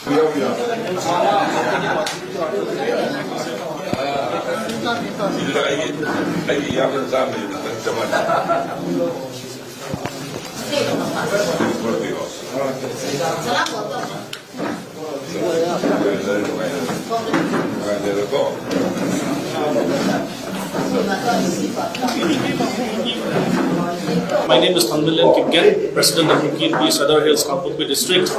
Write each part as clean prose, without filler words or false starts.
My name is Tumle, President of Kuki Zo da Chenkhinaba district.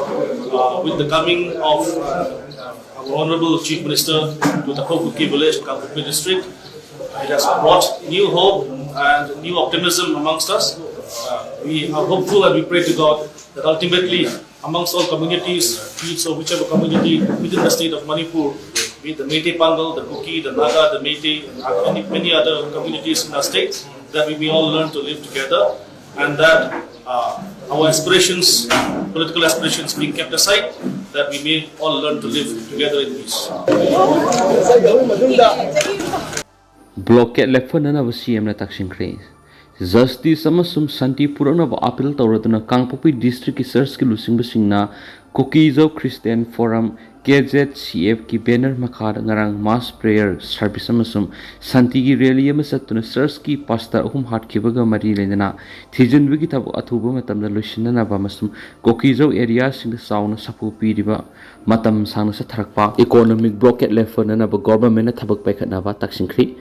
With the coming of our Honorable Chief Minister to the Kuki village in Ngakpiroi district, it has brought new hope and new optimism amongst us. We are hopeful and we pray to God that ultimately amongst all communities, be it so whichever community within the state of Manipur, be it the Meetei-Pangal, the Kuki, the Naga, the Meitei, and many other communities in our state, that we may all learn to live together, and that our aspirations, political aspirations being kept aside, that we may all learn to live together in peace. Blockade lefanana was CM na taxing craze. Justice amasum Santi Purana appeal tauratuna Kangpopi district search ki lusing basingna Kuki Zo Christian Forum KZCF ki banner makar ngarang mass prayer service amasum Santi ki rally amasatuna search ki pastor hat kibaga mari lendana thijin wigi tabu athuba matamda lusinana ba masum Kuki Zo area sing sauna sapu piriba matam sangna sa tharakpa economic blockade lefanana ba government na thabak paikhatna ba taxing khri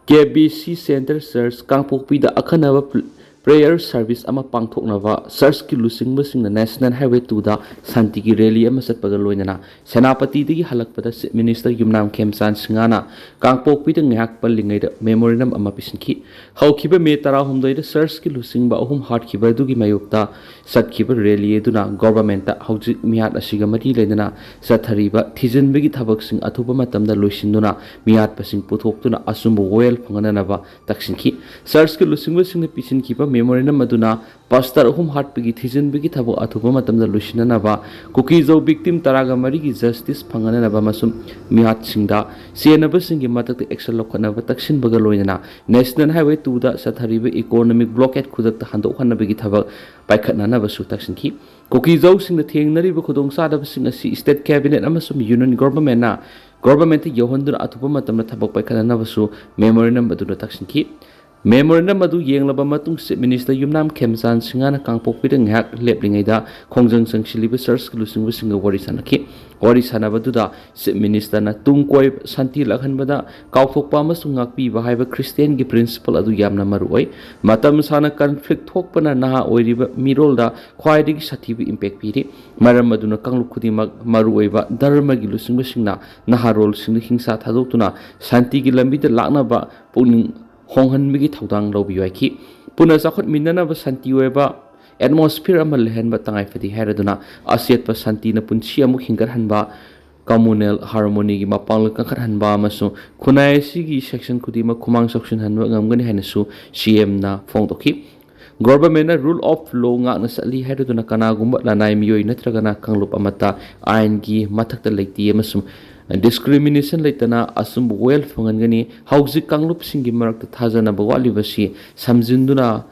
KBC Center Search Kangpopi da Akhanaba Prayer Service ama pangthoknaba search ki lusing basing na National Highway 2 da Santi ki rally ama satpaga loinana Senapati digi halakpada Minister Yumnam Khemchan Singana Kangpopi da ngak palingai da memorandum ama pisinki haukiba me tara humdoi da search ki lusing ba ahum hat kiba dugi mayukta satkiba rally eduna government ta hauji miat asiga mari leinana sathariba thijin begi thabak sing athuba matamda loisinduna miat pasing puthokuna asumbu well phangana ba taksinki search ki lusing basing na pisinki ba memorandum aduna pastor hat pigi thijin bigi thabo athuba matamda lusinana ba Kuki Zo victim taraga mari gi justice phangana na ba masum mihat singda senaba singi matak action lokhana ba taksin baga loinana National Highway 2 da sathariba economic blockade khudak ta handok khana bigi thaba paikhatna na ba su taksinki Kuki Zo singna thengnari ba khudong sa da sing asi state cabinet amasum union government na government yohonduna athuba matamna thabak paikhatna na ba su memorandum aduna taksinki Memorandum adu yenglaba matung Minister Yumnam Khemchan Singana Kangpopi da ngak leplingai da khongjang sangshiliba search lusing singa wari sanaki wari sanabadu da Minister na tungkoi santi lakhanbada kaufokpa amasung ngakpi bahaiba Christian gi principle adu yamna maruoi matam sana conflict thokpana naha oiriba mirol da khwaidigi sathibi impact piri maram aduna kangluk khudimak maruoiba dharma gi lusing singna naha rol sing hingsa thadoktuna santi gi lambi da lakna ba puning Honghan bigi thaudang Loubiyu ki puna sakhot minana ba santi weba atmosphere amal lehen ba tangai fadi heraduna asiat pa santi na punchi amuk hingar hanba communal harmony gi mapang kakhat hanba masu khunai sigi section khudima khumang section hanba ngamgani hanasu CM na phongtoki government na rule of law nga na sali heraduna kana gumba lanai miyoi natragana kanglup amata ain gi mathakta leiti amasum discrimination laitana asum well phangangani hauji kanglup singi marak thajana bawali basi samjinduna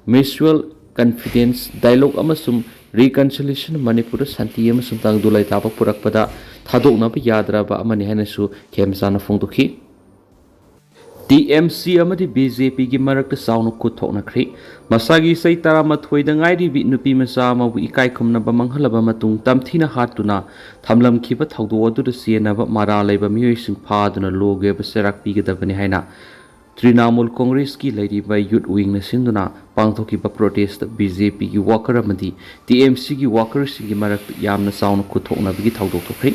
mutual confidence dialogue amasum reconciliation Manipur santi amasum tang dulai taba purakpada thadokna ba yadra ba amani hanasu khemsana phongdokhi TMC amadi BJP gi marakta saunu kuthokna khri masagi sai taramathoi da ngai ri nupi masa ma bu ikai khumna ba manghalaba matung tamthina hatuna thamlam khiba thaudo adu da siena ba mara leiba miyoi sing phaduna loge ba serak pi ga dabani haina Trinamool Congress ki lady by youth wing na sinduna pangthoki ba protest BJP gi worker amadi TMC gi workers gi marak yamna saunu kuthokna bi thaudo to khri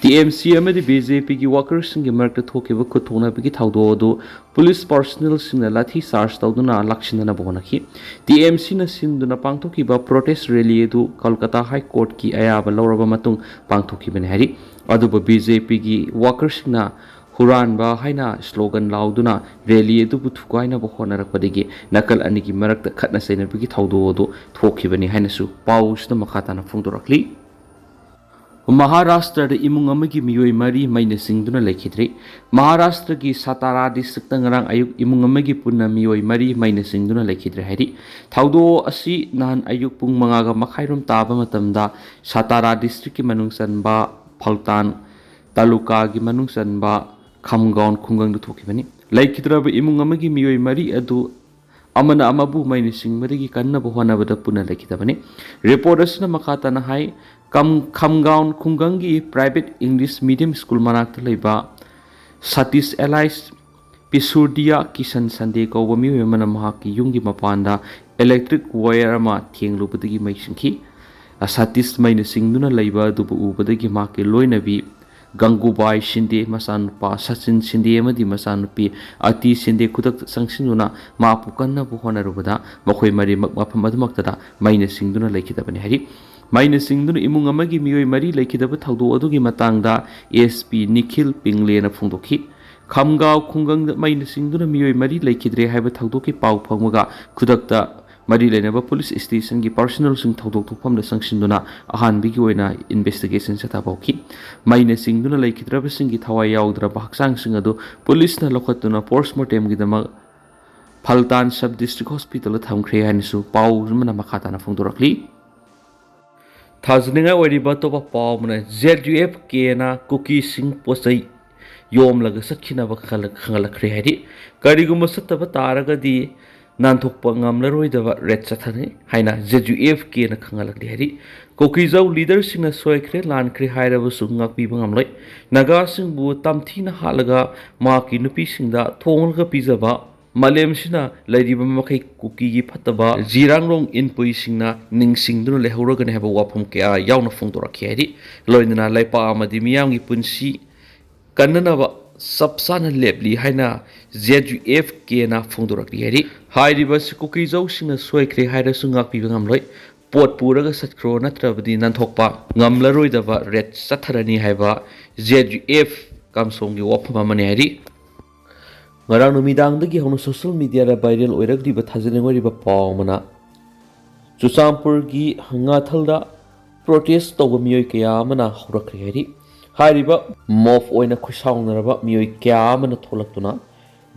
TMC amadi BJP gi workers gi marak thoki ba kuthokna bi thaudo do police personnel singna lathi charge tawduna lakshina bona khi TMC na sinduna pangthoki ba protest rally edu Kolkata High Court ki ayaba lawraba matung pangthoki bani hari adu ba BJP gi workers na Huran ba haina slogan lauduna rally edu buthukaina ba honarakpadigi nakal anigi marakta khatna saina bigi thaudo do thokibani haina su paus na makhata na phungdorakli Maharashtra da imung amagi miyoi mari maina singduna lekhidri Maharashtra gi Satara district ngarang ayuk imung amagi punna miyoi mari maina singduna lekhidri hairi thaudo asi nahan ayuk pung mangaga makhairum taba matamda Satara district ki manungsan ba Phaltan Taluka gi manung sanba Khudong khungang du thokibani laikhidraba imung amagi miyoi mari adu amana amabu maini singmarigi kannaba honabada puna laikhidabani report asna makata na hai Khudong khungangi private English medium school manakta leiba Satish Allies Pisurdia Kisan Sande ko wami mana mahaki yungi mapanda electric wire ama thienglubadagi mai singki Satish maina singduna leiba dubu ubadagi maki loinabi Gangubai Shinde Masanupa Sachin Shinde amadi Masanupi Ati Shinde Kudak Sangsinuna Mapukanna Buhona Rubada Makoi Mari Mapamadumaktada Maina Singduna Laikidabani Hari Maina Singduna Imung Amagi Miyoi Mari Laikidaba Taudu Adugi Matangda ASP Nikhil Pinglena Fundoki Khudong khungang Maina Singduna Miyoi Mari Laikidre Haiba Taudoki Pau Pangmaga Kudakta Mari Lenaba Police Station ki personal sing thodok thokpham da sangsinduna ahan bigi oina investigation sata bauki maina singduna laikhidraba singi thawai yaudra baksang sing adu police na lokhatuna postmortem gi dama Phaltan sub district hospital thamkhre hanisu pau mana makhata na phongdorakli thajninga wariba to ba pau mana ZUF ke na Kuki sing posai yom laga sakhina ba khangala khre hari kariguma sataba taraga di Nanthokpa ngamlaroi daba red chathani haina ZUF ke na khangalakli hari Kuki Zo leader singna soikre lankre hairabu sungak pi bangamloi naga singbu tamthina halaga ma ki nupi singda thonglaga pijaba malem sina laidiba makai Kuki gi phataba jirangrong inpui singna ningsingduna lehuraga ne haba wapum ke a yauna phongdorakhi hari loinana laipa amadi miyam gi punsi kannanaba Sapsana lebli haina ZUF ke na phongdorakli hari hairiba Kuki Zo singna soikre haira sungak pi bangamloi pot puraga satkro natrabadi nanthokpa ngamlaroi daba red satharani haiba ZUF kamsongi wapama mane hari ngarang numidang dagi hono social media ra viral oiragdi ba thajilengori ba pawmana Chusampur gi hangathalda protest tawba miyoi kaya mana horakri hari hairiba mof oina khusawnaraba miyoi kya mana tholaktuna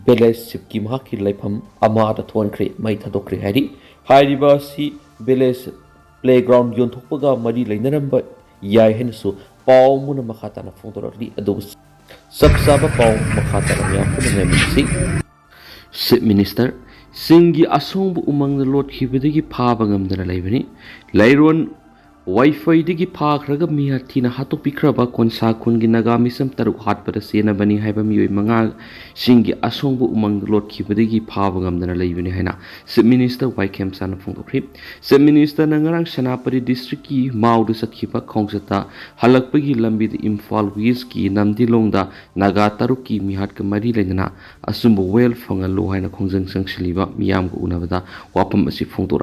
village sipki mahaki laifam amada thonkre mai thadokre hari hairiba si village playground yonthokpaga mari leinaramba yai hensu pawmuna makhata na phongdorakli adu sabsaba paw makhata na yam phuna memsi Chief Minister singi asongbu umang lot khibadagi phaba ngamdana laibani lairon Wi-Fi digi phakraga mihathina hatopikraba konsa khungi nagamisam taruk hatpada sena bani haiba miyoi manga singi asongbu umang lot khibadagi phaba ngamdana laibani haina Chief Minister Waikem sana phongdokri Chief Minister nangarang Senapati district ki maudu satkhiba khongsata halakpagi lambi de Imphal West ki namdilongda naga taruk ki mihat ka mari lengna asumbu well fangal lo haina khongjang sangsliba miyam ko unabada wapam asi phongdorang